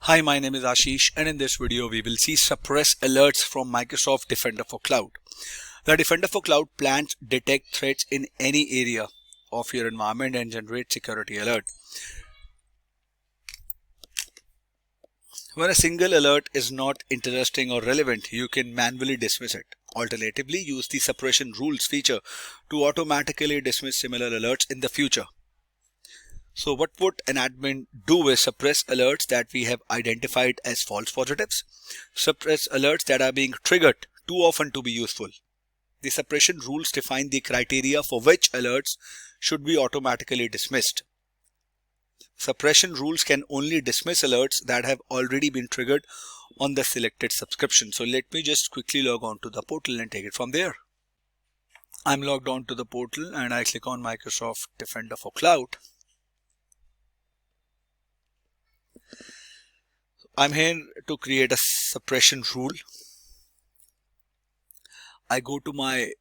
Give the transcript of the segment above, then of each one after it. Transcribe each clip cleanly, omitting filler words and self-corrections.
Hi, my name is Ashish, and in this video we will see suppress alerts from Microsoft Defender for Cloud. The Defender for Cloud plans detect threats in any area of your environment and generate security alert. When a single alert is not interesting or relevant, you can manually dismiss it. Alternatively, use the suppression rules feature to automatically dismiss similar alerts in the future. So what would an admin do with suppress alerts that we have identified as false positives? Suppress alerts that are being triggered too often to be useful. The suppression rules define the criteria for which alerts should be automatically dismissed. Suppression rules can only dismiss alerts that have already been triggered on the selected subscription. So let me just quickly log on to the portal and take it from there. I'm logged on to the portal and I click on Microsoft Defender for Cloud. I'm here to create a suppression rule. I go to my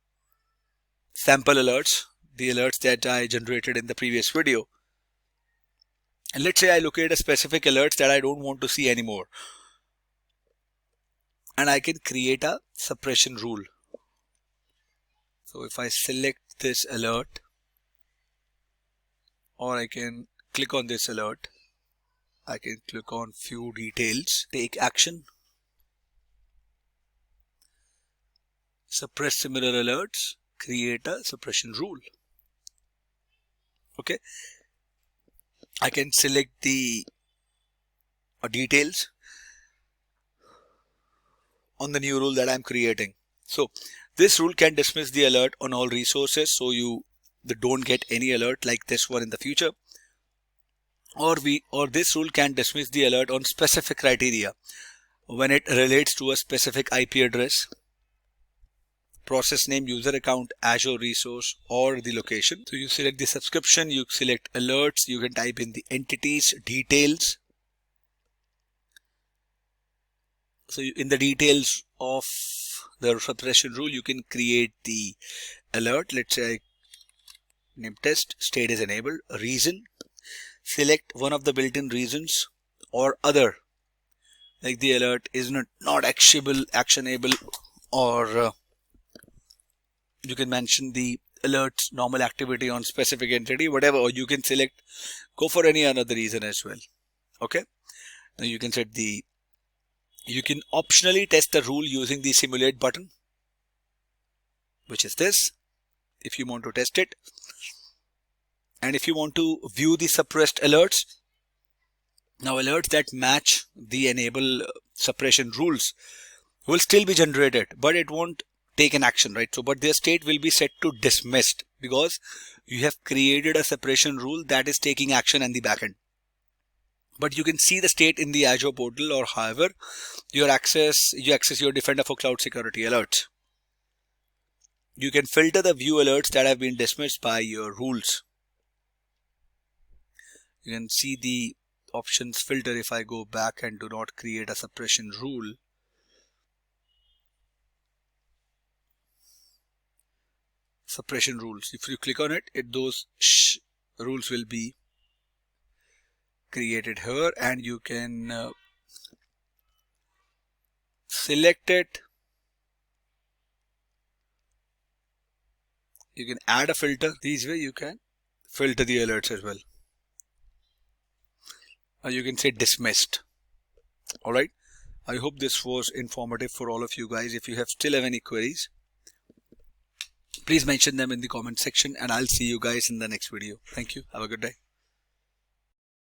sample alerts, the alerts that I generated in the previous video. And let's say I locate a specific alerts that I don't want to see anymore. And I can create a suppression rule. So if I select this alert, or I can click on this alert, I can click on few details, take action, suppress similar alerts, create a suppression rule. Okay, I can select the details on the new rule that I'm creating. So this rule can dismiss the alert on all resources, so you don't get any alert like this one in the future. Or this rule can dismiss the alert on specific criteria when it relates to a specific IP address, process name, user account, Azure resource, or the location. So you select the subscription, you select alerts, you can type in the entities, details. So in the details of the suppression rule, you can create the alert. Let's say name test, state is enabled, reason. Select one of the built-in reasons or other, like the alert is not actionable, or you can mention the alert's normal activity on specific entity, whatever, or you can select, go for any another reason as well. Okay, now you can you can optionally test the rule using the simulate button, which is this, if you want to test it. And if you want to view the suppressed alerts, now alerts that match the enable suppression rules will still be generated, but it won't take an action, right? So, but their state will be set to dismissed because you have created a suppression rule that is taking action in the backend. But you can see the state in the Azure portal, or however you access your Defender for Cloud Security alerts. You can filter the view alerts that have been dismissed by your rules. You can see the options filter if I go back and do not create a suppression rule. Suppression rules. If you click on it, those rules will be created here, and you can select it. You can add a filter. This way you can filter the alerts as well. You can say dismissed. Alright, I hope this was informative for all of you guys. If you still have any queries, please mention them in the comment section, and I'll see you guys in the next video. Thank you. Have a good day.